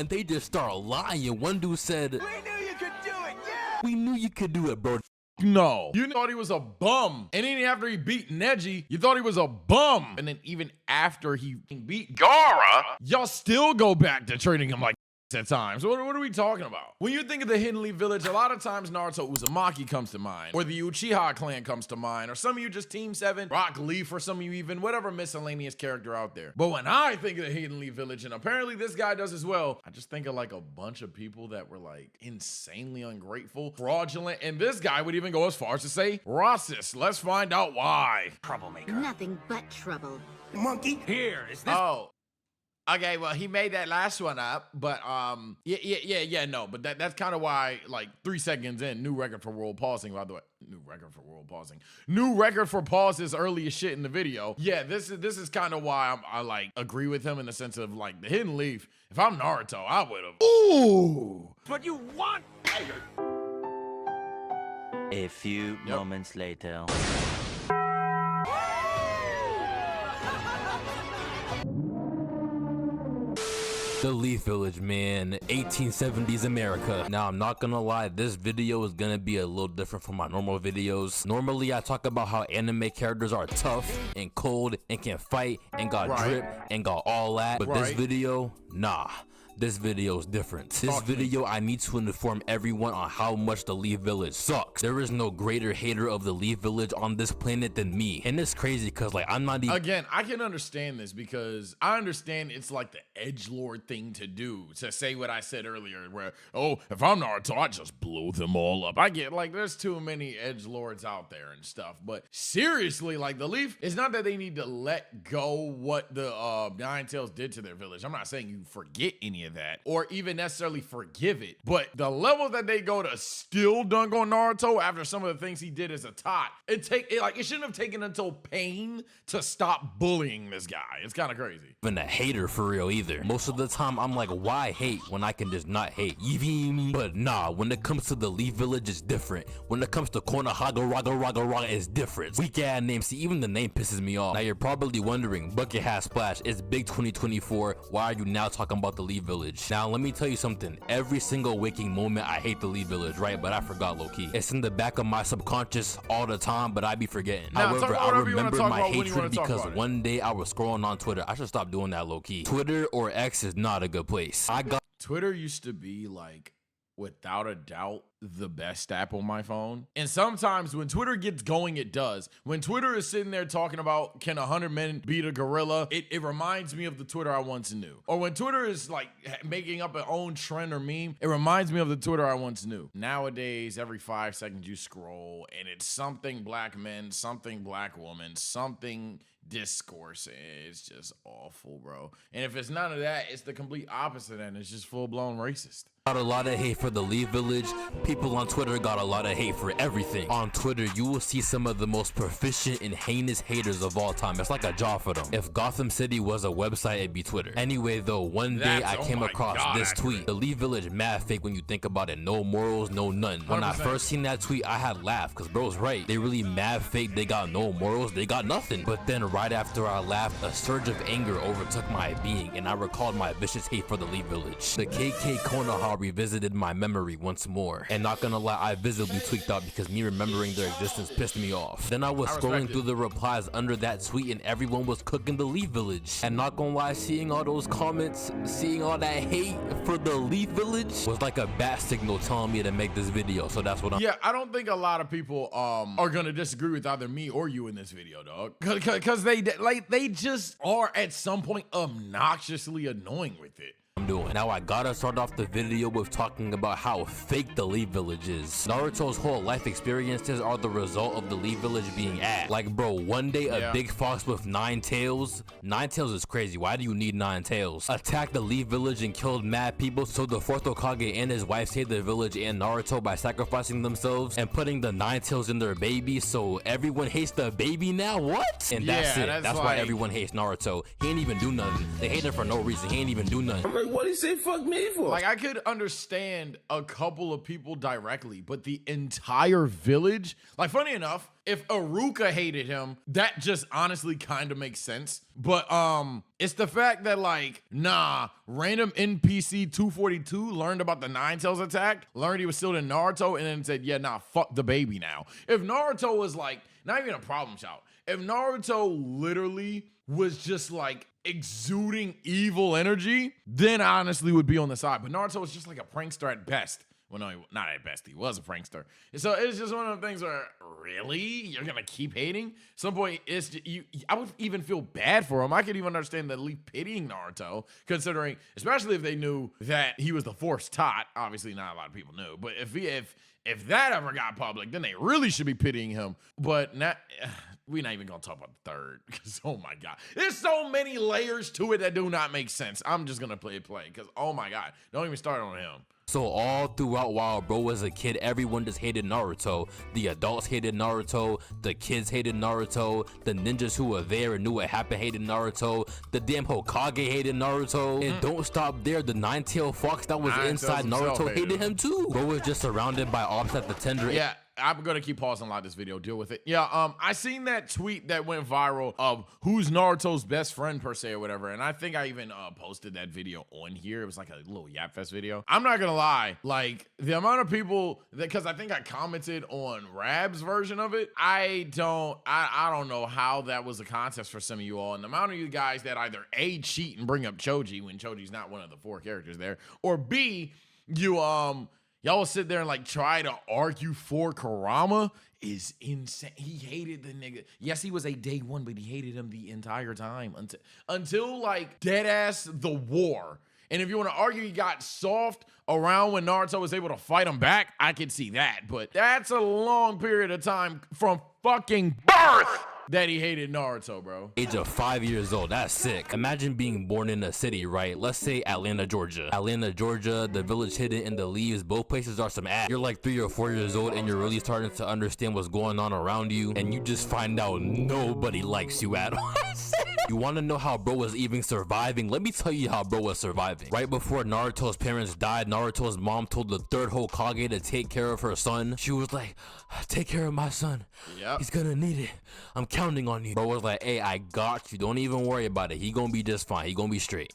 and they just start lying. One dude said, "We knew you could do it, yeah! We knew you could do it, bro." No, you thought he was a bum. And then after he beat Neji, you thought he was a bum. And then even after he beat Gaara, y'all still go back to treating him like at times. What are we talking about? When you think of the Hidden Leaf Village, a lot of times Naruto Uzumaki comes to mind, or the Uchiha clan comes to mind, or some of you just Team 7, Rock Lee for some of you even, whatever miscellaneous character out there. But when I think of the Hidden Leaf Village, and apparently this guy does as well, I just think of like a bunch of people that were like insanely ungrateful, fraudulent, and this guy would even go as far as to say racist. Let's find out why. Troublemaker. Nothing but trouble. Monkey. Here is this. Oh. Okay, well, he made that last one up, but no, but that's kind of why, like, 3 seconds in, new record for world pausing, by the way. New record for pauses early as shit in the video. Yeah, this is kind of why I like agree with him in the sense of like the Hidden Leaf. If I'm Naruto, I would have. Ooh, What you want, tiger? A few moments later. The Leaf Village, man. 1870s America. Now, I'm not gonna lie, this video is gonna be a little different from my normal videos. Normally, I talk about how anime characters are tough and cold and can fight and got drip and got all that. But this video, nah. This video is different. This video, I need to inform everyone on how much the Leaf Village sucks. There is no greater hater of the Leaf Village on this planet than me. And it's crazy because like I'm not even— Again, I can understand this because I understand it's like the edgelord thing to do, to say what I said earlier where, oh, if I'm Naruto, I just blow them all up. I get like there's too many edgelords out there and stuff. But seriously, like the Leaf, it's not that they need to let go what the Nine Tails did to their village. I'm not saying you forget any of that or even necessarily forgive it, but the level that they go to still dunk on Naruto after some of the things he did as a tot, it shouldn't have taken until pain to stop bullying this guy. It's kind of crazy. Even a hater for real either. Most of the time I'm like, why hate when I can just not hate? You feel me? But nah, when it comes to the Leaf Village, it's different. When it comes to Konohanga Raga, it's different. Weak ass name. See, even the name pisses me off. Now you're probably wondering, Bucket Hat Splash, it's big 2024. Why are you now talking about the Leaf Village? Now let me tell you something. Every single waking moment I hate the Leaf Village, right? But I forgot low-key. It's in the back of my subconscious all the time, but I be forgetting. However, I remember my hatred because one day I was scrolling on Twitter. I should stop doing that low-key. Twitter or X is not a good place. Twitter used to be like, without a doubt, the best app on my phone. And sometimes when Twitter gets going, it does. When Twitter is sitting there talking about can 100 men beat a gorilla, it reminds me of the Twitter I once knew. Or when Twitter is like making up an own trend or meme, it reminds me of the Twitter I once knew. Nowadays, every 5 seconds you scroll and it's something black men, something black woman, something discourse. It's just awful, bro. And if it's none of that, it's the complete opposite, and it's just full-blown racist. Got a lot of hate for the Leaf Village. People on Twitter got a lot of hate for everything. On Twitter, you will see some of the most proficient and heinous haters of all time. It's like a job for them. If Gotham City was a website, it'd be Twitter. Anyway, though, one day I came across this tweet. The Leaf Village mad fake when you think about it. No morals, no none. When I first seen that tweet, I had laughed because bro's right. They really mad fake. They got no morals. They got nothing. But then right after I laughed, a surge of anger overtook my being, and I recalled my vicious hate for the Leaf Village. The KK Konoha revisited my memory once more, and not gonna lie, I visibly tweaked out because me remembering their existence pissed me off. Then I was scrolling through the replies under that tweet, and everyone was cooking the Leaf Village. And not gonna lie, seeing all those comments, seeing all that hate for the Leaf Village was like a bat signal telling me to make this video. So that's what I'm— Yeah, I don't think a lot of people are gonna disagree with either me or you in this video, dog, because they just are at some point obnoxiously annoying with it. I'm doing. Now I gotta start off the video with talking about how fake the Leaf Village is. Naruto's whole life experiences are the result of the Leaf Village being at. Like, bro, one day a big fox with 9 tails. 9 tails is crazy. Why do you need 9 tails? Attacked the Leaf Village and killed mad people, so the Fourth Hokage and his wife saved the village and Naruto by sacrificing themselves and putting the 9 tails in their baby, so everyone hates the baby now? What? And that's it. That's why everyone hates Naruto. He ain't even do nothing. They hate him for no reason. He ain't even do nothing. Like, what he say fuck me for? Like, I could understand a couple of people directly, but the entire village, like, funny enough, if Iruka hated him, that just honestly kind of makes sense. But it's the fact that, like, nah, random NPC 242 learned about the Nine Tails attack, learned he was still in Naruto, and then said, yeah, nah, fuck the baby now. If Naruto was like, not even a problem child, if Naruto literally was just like exuding evil energy, then I honestly would be on the side. But Naruto was just like a prankster at best. Well, no, not at best. He was a prankster. So it's just one of the things where, really? You're going to keep hating? Some point, it's just, I would even feel bad for him. I could even understand the least pitying Naruto, considering, especially if they knew that he was the Force taught. Obviously, not a lot of people knew. But if that ever got public, then they really should be pitying him. But not, we're not even going to talk about the third, because, oh my God. There's so many layers to it that do not make sense. I'm just going to play, because, oh my God. Don't even start on him. So all throughout while bro was a kid, everyone just hated Naruto. The adults hated Naruto, the kids hated Naruto, the ninjas who were there and knew what happened hated Naruto, the damn Hokage hated Naruto, and don't stop there, the nine-tailed fox that was inside Naruto hated him too. Bro was just surrounded by ops at the tender. Yeah. I'm gonna keep pausing a lot this video. Deal with it. Yeah, I seen that tweet that went viral of who's Naruto's best friend per se or whatever, and I think I even posted that video on here. It was like a little Yapfest video. I'm not gonna lie, like the amount of people that, because I think I commented on Rab's version of it. I don't know how that was a contest for some of you all, and the amount of you guys that either A, cheat and bring up Choji when Choji's not one of the 4 characters there, or B, y'all will sit there and like try to argue for Kurama is insane. He hated the nigga. Yes, he was a day one, but he hated him the entire time until like dead ass the war. And if you want to argue he got soft around when Naruto was able to fight him back, I could see that. But that's a long period of time from fucking birth that he hated Naruto, bro. Age of 5 years old, that's sick. Imagine being born in a city, right? Let's say Atlanta, Georgia. Atlanta, Georgia, the village hidden in the leaves, both places are some ass. You're like 3 or 4 years old and you're really starting to understand what's going on around you, and you just find out nobody likes you at all. You want to know how bro was even surviving? Let me tell you how bro was surviving. Right before Naruto's parents died, Naruto's mom told the third Hokage to take care of her son. She was like, take care of my son. Yep. He's gonna need it. I'm counting on you. Bro was like, hey, I got you. Don't even worry about it. He gonna be just fine. He gonna be straight.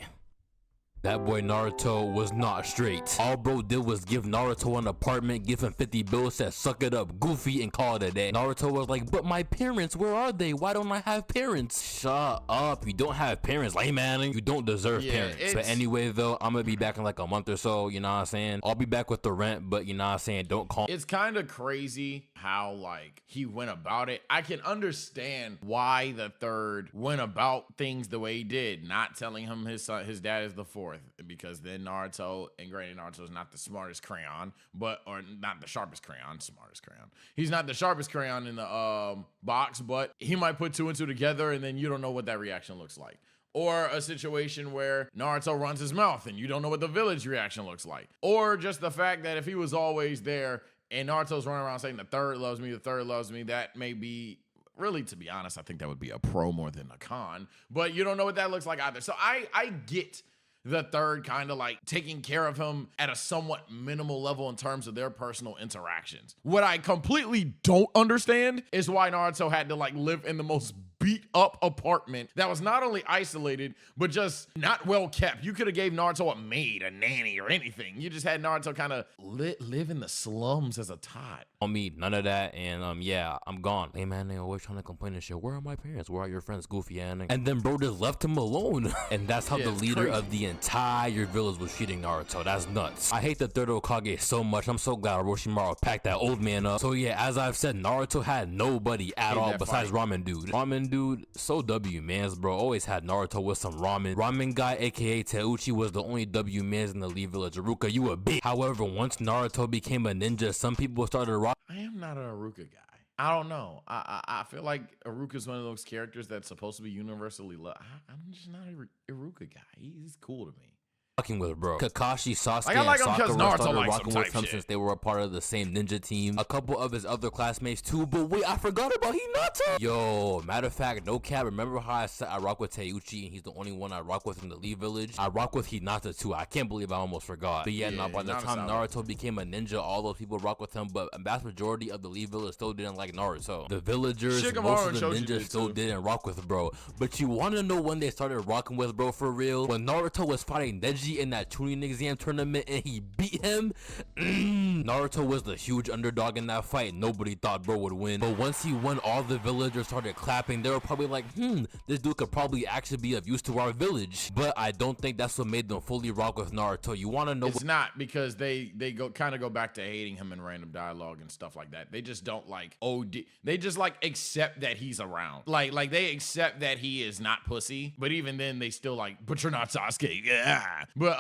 That boy Naruto was not straight. All bro did was give Naruto an apartment, give him 50 bills, said suck it up goofy, and call it a day. Naruto was like, but my parents, where are they? Why don't I have parents? Shut up, you don't have parents, lame man. You don't deserve parents. But anyway though, I'm gonna be back in like a month or so, you know what I'm saying? I'll be back with the rent, but you know what I'm saying, don't call. It's kind of crazy how like he went about it. I can understand why the third went about things the way he did, not telling him his dad is the fourth, because then Naruto, and granted Naruto is not the smartest crayon, or not the sharpest crayon, smartest crayon. He's not the sharpest crayon in the box, but he might put 2 and 2 together and then you don't know what that reaction looks like. Or a situation where Naruto runs his mouth and you don't know what the village reaction looks like. Or just the fact that if he was always there and Naruto's running around saying the third loves me, that may be, really, to be honest, I think that would be a pro more than a con, but you don't know what that looks like either. So I get the third kind of like taking care of him at a somewhat minimal level in terms of their personal interactions. What I completely don't understand is why Naruto had to like live in the most beat up apartment that was not only isolated, but just not well kept. You could have gave Naruto a maid, a nanny, or anything. You just had Naruto kind of live in the slums as a tot. On me, none of that, and yeah, I'm gone. Hey man, they always trying to complain and shit. Where are my parents? Where are your friends, Goofy and then bro just left him alone. And that's how the leader of the entire village was treating Naruto. That's nuts. I hate the third Hokage so much. I'm so glad Orochimaru packed that old man up. So yeah, as I've said, Naruto had nobody at all besides Ramen Dude. Ramen Dude, so W mans, bro. Always had Naruto with some ramen. Ramen guy, aka Teuchi, was the only W mans in the Lee village. Iruka, you a bitch. However, once Naruto became a ninja, some people started I am not an Iruka guy. I don't know. I feel like Iruka's one of those characters that's supposed to be universally loved. I'm just not a Iruka guy. He's cool to me. fucking with, bro. Kakashi, Sasuke, Like, I like and him 'cause Sakura Naruto started likes rocking him with type him shit. since they were a part of the same ninja team. A couple of his other classmates too, but wait, I forgot about Hinata. Yo, matter of fact, no cap. Remember how I said I rock with Teiuchi and he's the only one I rock with in the Lee Village? I rock with Hinata too. I can't believe I almost forgot. But yeah, now by the time Naruto became a ninja, all those people rock with him, but a vast majority of the Lee Village still didn't like Naruto. The villagers, most of the ninjas still didn't rock with, bro. But you wanna know when they started rocking with, bro, for real? When Naruto was fighting Neji in that Chunin exam tournament and he beat him. Naruto was the huge underdog in that fight. Nobody thought bro would win. But once he won, all the villagers started clapping. They were probably like, this dude could probably actually be of use to our village. But I don't think that's what made them fully rock with Naruto. You wanna know? It's not, because they go back to hating him in random dialogue and stuff like that. They just don't like OD. They just like accept that he's around. Like they accept that he is not pussy. But even then they still like, but you're not Sasuke. Yeah. But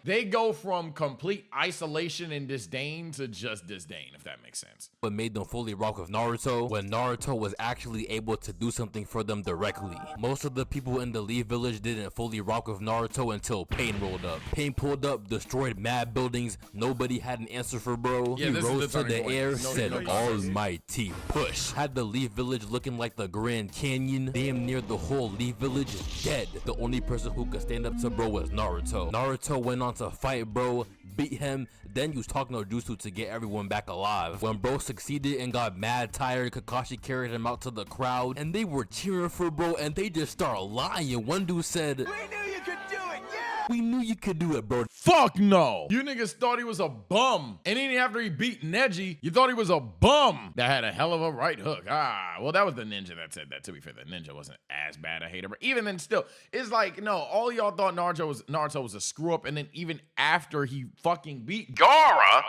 they go from complete isolation and disdain to just disdain, if that makes sense. What made them fully rock with Naruto? When Naruto was actually able to do something for them directly. Most of the people in the Lee Village didn't fully rock with Naruto until Pain rolled up. Pain pulled up, destroyed mad buildings. Nobody had an answer for bro. Yeah, he rose to the air, No, said almighty push. Had the Lee Village looking like the Grand Canyon. Damn near the whole Lee Village is dead. The only person who could stand up to bro was Naruto. Naruto went on to fight bro, beat him, then used talk no jutsu to get everyone back alive. When bro succeeded and got mad tired, Kakashi carried him out to the crowd and they were cheering for bro and they just started lying. One dude said, "We knew you could do it, yeah! We knew you could do it, bro." Fuck no. You niggas thought he was a bum. And even after he beat Neji, you thought he was a bum. That had a hell of a right hook. Well, that was the ninja that said that. To be fair, the ninja wasn't as bad a hater. But even then still, it's like, no, all y'all thought Naruto was a screw up. And then even after he fucking beat Gaara,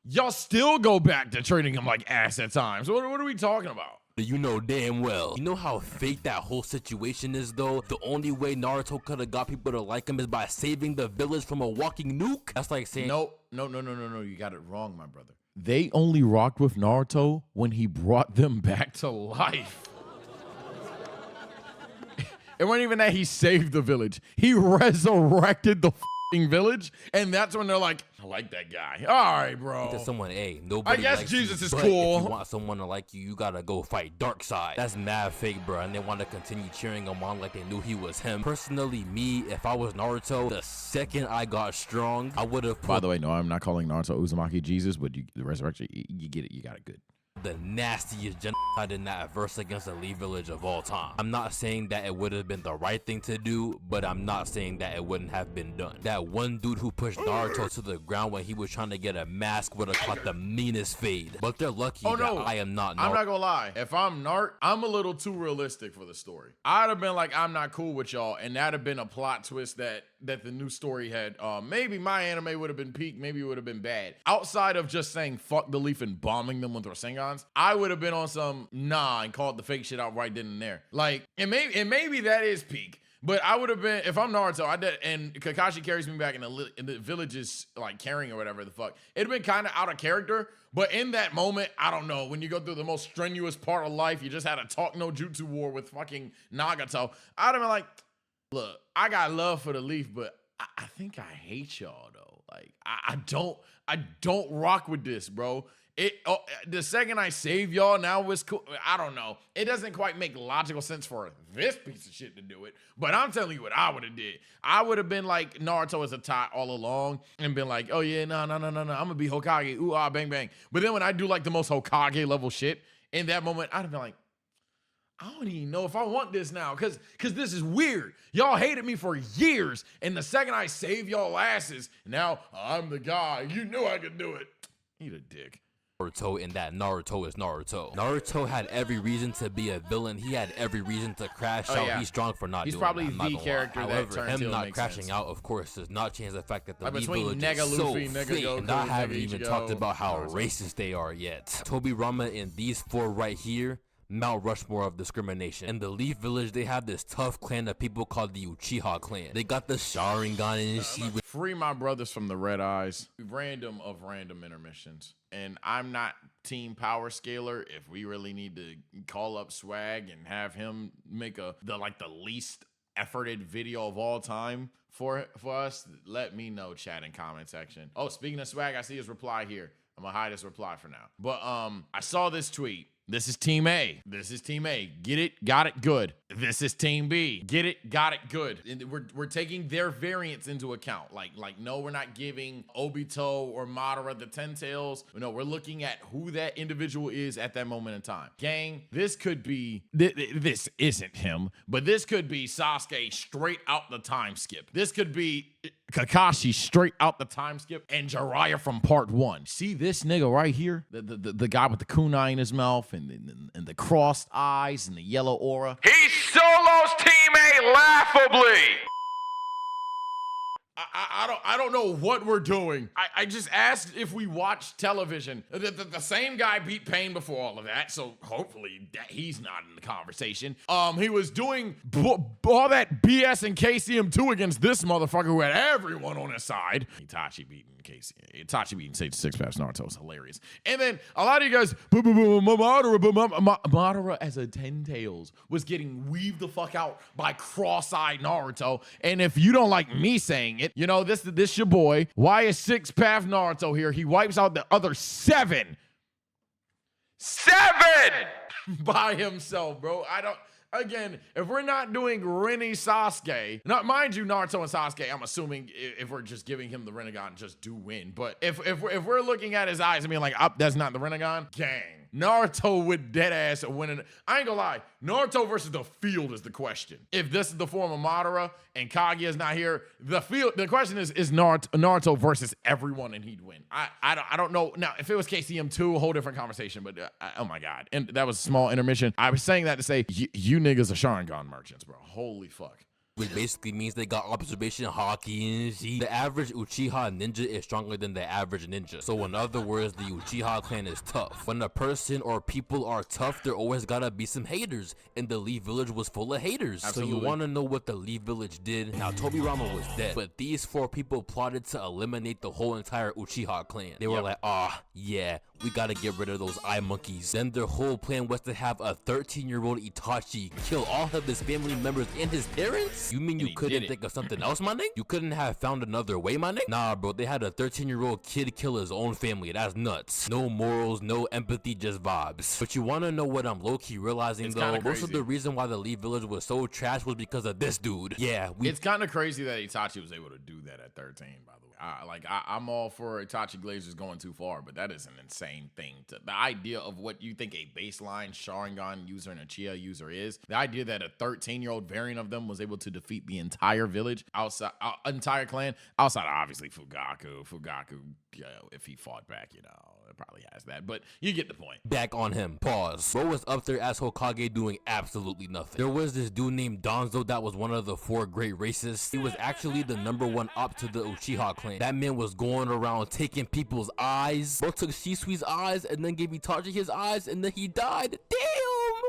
y'all still go back to treating him like ass at times. What are we talking about? You know damn well. You know how fake that whole situation is though? The only way Naruto could have got people to like him is by saving the village from a walking nuke? That's like saying No. You got it wrong, my brother. They only rocked with Naruto when he brought them back to life. It wasn't even that he saved the village. He resurrected the village, and that's when they're like, I like that guy. All right, bro. to someone, nobody I guess likes Jesus you, is but cool. If you want someone to like you, you gotta go fight Darkseid. That's mad fake, bro, and they want to continue cheering him on like they knew he was him. Personally, me, if I was Naruto, the second I got strong, I would have By the way, no, I'm not calling Naruto Uzumaki Jesus, but the resurrection, you get it. You got it good. the nastiest genocide in that verse against the Lee Village of all time. I'm not saying that it would have been the right thing to do, but I'm not saying that it wouldn't have been done. That one dude who pushed Naruto to the ground when he was trying to get a mask would have caught the meanest fade. But they're lucky that I am not Naruto. I'm not gonna lie. If I'm Nart, I'm a little too realistic for the story. I'd have been like, I'm not cool with y'all, and that'd have been a plot twist that the new story had. Maybe my anime would have been peak, maybe it would have been bad. Outside of just saying fuck the leaf and bombing them with Rasengans, I would have been on some nah and called the fake shit out right then and there. Like, and maybe that is peak. But I would have been, if I'm Naruto, I did, and Kakashi carries me back in the village is like carrying or whatever the fuck. It'd been kind of out of character, but in that moment, I don't know. When you go through the most strenuous part of life, you just had a talk no jutsu war with fucking Nagato. I'd have been like, look, I got love for the leaf, but I think I hate y'all though. Like I don't rock with this, bro. The second I save y'all, now it's cool. I don't know. It doesn't quite make logical sense for this piece of shit to do it. But I'm telling you what I would have did. I would have been like Naruto as a tie all along and been like, oh yeah, no. I'm gonna be Hokage. Ooh, ah, bang, bang. But then when I do like the most Hokage level shit, in that moment, I'd have been like, I don't even know if I want this now, cause this is weird. Y'all hated me for years, and the second I save y'all asses, now I'm the guy. You knew I could do it. Eat a dick. Naruto, and that Naruto is Naruto. Naruto had every reason to be a villain. He had every reason to crash out. Yeah. He's strong for not He's doing probably that. the character that However, turned him heel not makes crashing sense. out, of course, does not change the fact that the Like Lee between Village Nega is so Luffy, Nega fake, Goku, and I Nega haven't even Ichigo, talked about how Naruto. racist they are yet. Tobirama and these four right here, Mount Rushmore of discrimination. In the Leaf Village, they have this tough clan of people called the Uchiha clan. They got the Sharingan and shit. Free my brothers from the red eyes. Random intermissions. And I'm not team power scaler. If we really need to call up Swag and have him make the least efforted video of all time for us, let me know, chat and comment section. Oh, speaking of swag, I see his reply here. I'm gonna hide his reply for now. But I saw this tweet. This is Team A. This is Team A. Get it, got it, good. This is Team B. Get it, got it, good. And we're taking their variants into account. Like no, we're not giving Obito or Madara the 10 tails. No, we're looking at who that individual is at that moment in time. Gang, this could be, this isn't him, but this could be Sasuke straight out the time skip. This could be Kakashi straight out the time skip, and Jiraiya from part 1. See this nigga right here? The guy with the kunai in his mouth and the crossed eyes and the yellow aura. He solos Team A laughably. I don't know what we're doing. I just asked if we watch television. The same guy beat Pain before all of that, so hopefully he's not in the conversation. He was doing all that BS in KCM2 against this motherfucker who had everyone on his side. Itachi beating Sage 6 Paths Naruto was hilarious. And then a lot of you guys, Madara as a 10 tails was getting weaved the fuck out by cross-eyed Naruto. And if you don't like me saying it, you know, this your boy. Why is 6 Path Naruto here? He wipes out the other 7 by himself, bro. Again, if we're not doing Rinne Sasuke, not mind you, Naruto and Sasuke, I'm assuming if we're just giving him the Rinnegan, just do win. But if we're looking at his eyes and being like, that's not the Rinnegan, gang, Naruto would dead ass winning. I ain't gonna lie, Naruto versus the field is the question. If this is the form of Madara and Kaguya is not here, the question is Naruto versus everyone and he'd win. I don't know. Now, if it was KCM2, a whole different conversation, but oh my God. And that was a small intermission. I was saying that to say, you niggas are Sharingan merchants, bro. Holy fuck. Which basically means they got observation haki and shit. The average Uchiha ninja is stronger than the average ninja. So in other words, the Uchiha clan is tough. When a person or people are tough, there always gotta be some haters. And the Lee village was full of haters. Absolutely. So you wanna know what the Lee village did? Now Tobirama was dead, but these 4 people plotted to eliminate the whole entire Uchiha clan. They were like, yeah, we gotta get rid of those eye monkeys. Then their whole plan was to have a 13-year-old Itachi kill all of his family members and his parents? You mean you couldn't think of something else, my nigga? You couldn't have found another way, my nigga? Nah, bro, they had a 13-year-old kid kill his own family. That's nuts. No morals, no empathy, just vibes. But you wanna know what I'm low-key realizing, though? Most of the reason why the Lee village was so trash was because of this dude. Yeah, it's kind of crazy that Itachi was able to do that at 13, by the way. I'm all for Itachi Glazers going too far, but that is an insane thing. The idea of what you think a baseline Sharingan user and a Chia user is, the idea that a 13-year-old variant of them was able to defeat the entire village, entire clan, outside of obviously Fugaku, if he fought back, you know, it probably has that, but you get the point. Back on him. Pause. Bro was up there as Hokage doing absolutely nothing. There was this dude named Danzo that was one of the 4 great racists. He was actually the #1 op to the Uchiha clan. That man was going around taking people's eyes. Bro took Shisui's eyes and then gave Itachi his eyes and then he died. Damn!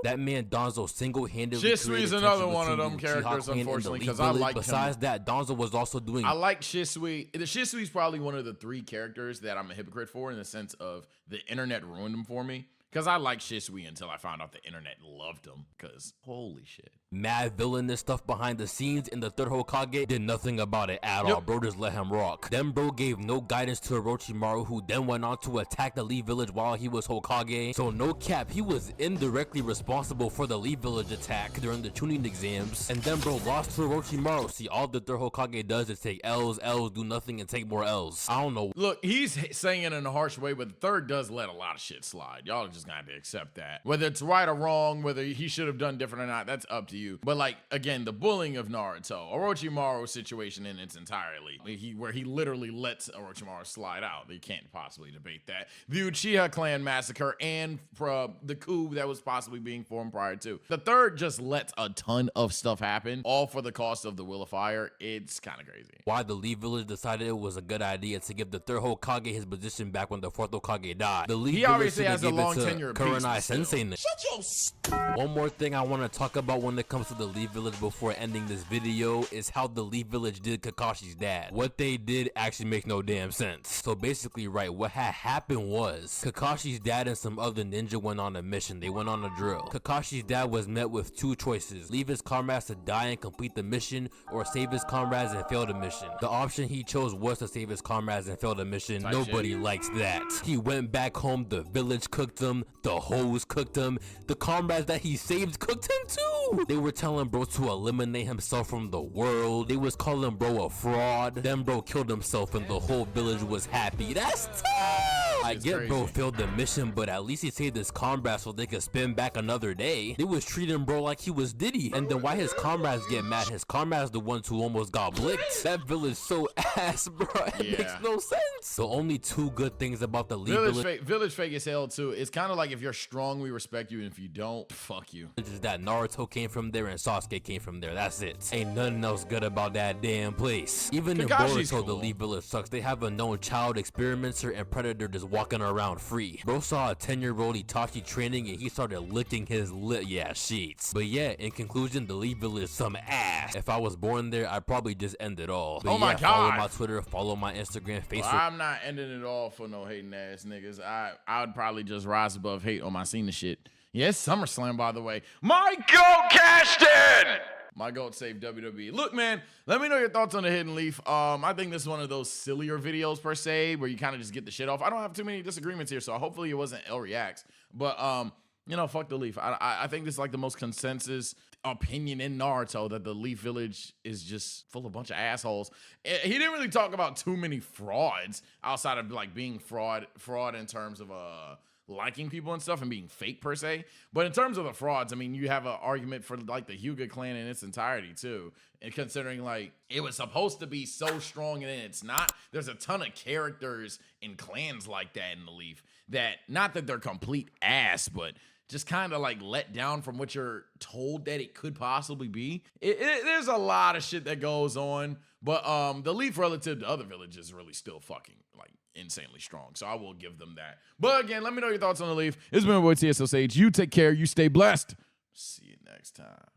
That man Danzo single-handedly Shisui's another one of them characters, unfortunately, because I like him. Besides that, Danzo was also doing... I like Shisui. Shisui's probably one of the 3 characters that I'm a hypocrite for, in the sense of the internet ruined him for me. Because I liked Shisui until I found out the internet loved him. Because holy shit. Mad villainous stuff behind the scenes, and the Third Hokage did nothing about it at all. Bro just let him rock. Then bro gave no guidance to Orochimaru, who then went on to attack the Lee village while he was Hokage. So no cap, he was indirectly responsible for the Lee village attack during the Chunin exams. And then bro lost to Orochimaru. See, all the Third Hokage does is take L's, do nothing, and take more L's. I don't know. Look, he's saying it in a harsh way, but the Third does let a lot of shit slide. Y'all just gonna have to accept that. Whether it's right or wrong, whether he should have done different or not, that's up to you. But like, again, the bullying of Naruto, Orochimaru's situation in its entirety, where he literally lets Orochimaru slide out. You can't possibly debate that. The Uchiha clan massacre and the coup that was possibly being formed prior to. The Third just lets a ton of stuff happen, all for the cost of the Will of Fire. It's kind of crazy. Why the Lee village decided it was a good idea to give the Third Hokage his position back when the 4th Hokage died. The Lee he obviously has a long tenure apiece. Kurenai but still. Sensei. One more thing I want to talk about when it comes to the Leaf Village before ending this video is how the Leaf Village did Kakashi's dad. What they did actually makes no damn sense. So basically, right, what had happened was Kakashi's dad and some other ninja went on a mission. They went on a drill. Kakashi's dad was met with two choices: leave his comrades to die and complete the mission, or save his comrades and fail the mission. The option he chose was to save his comrades and fail the mission. Nobody likes that. He went back home, the village cooked him, the hoes cooked him, the comrades that he saved cooked him too. They were telling bro to eliminate himself from the world. They was calling bro a fraud. Then bro killed himself and the whole village was happy. That's tough. I get bro failed the mission, but at least he saved his comrades so they could spin back another day. They was treating bro like he was Diddy. And then why his comrades get mad? His comrades the ones who almost got blicked. That village so ass, bro. It makes no sense. The only two good things about the Leaf Village fake as hell too. It's kind of like if you're strong, we respect you, and if you don't, fuck you. Is that Naruto came from there and Sasuke came from there. That's it. Ain't nothing else good about that damn place. Even in Boruto, cool. The Leaf Village sucks. They have a known child experimenter and predator just walking around free. Bro saw a 10-year-old Itachi training and he started licking his lip. Yeah, sheets. But yeah, in conclusion, the Leaf Village is some ass. If I was born there, I'd probably just end it all. But oh my god. Follow my Twitter, follow my Instagram, Facebook. Well, I'm not ending it all for no hating ass niggas. I would probably just rise above hate on my Cena shit. Yeah, it's SummerSlam, by the way. My GOAT cashed in! My GOAT saved WWE. Look, man, let me know your thoughts on the Hidden Leaf. I think this is one of those sillier videos, per se, where you kind of just get the shit off. I don't have too many disagreements here, so hopefully it wasn't L Reacts. But, you know, fuck the Leaf. I think this is like the most consensus opinion in Naruto that the Leaf Village is just full of a bunch of assholes. He didn't really talk about too many frauds outside of like being fraud in terms of liking people and stuff and being fake per se. But in terms of the frauds, I mean, you have an argument for like the Hyuga clan in its entirety too. And considering like it was supposed to be so strong and then it's not, there's a ton of characters in clans like that in the Leaf that, not that they're complete ass, but just kind of like let down from what you're told that it could possibly be. There's a lot of shit that goes on, but the Leaf relative to other villages is really still fucking like insanely strong. So I will give them that. But again, let me know your thoughts on the Leaf. It's been my boy TSO Sage. You take care. You stay blessed. See you next time.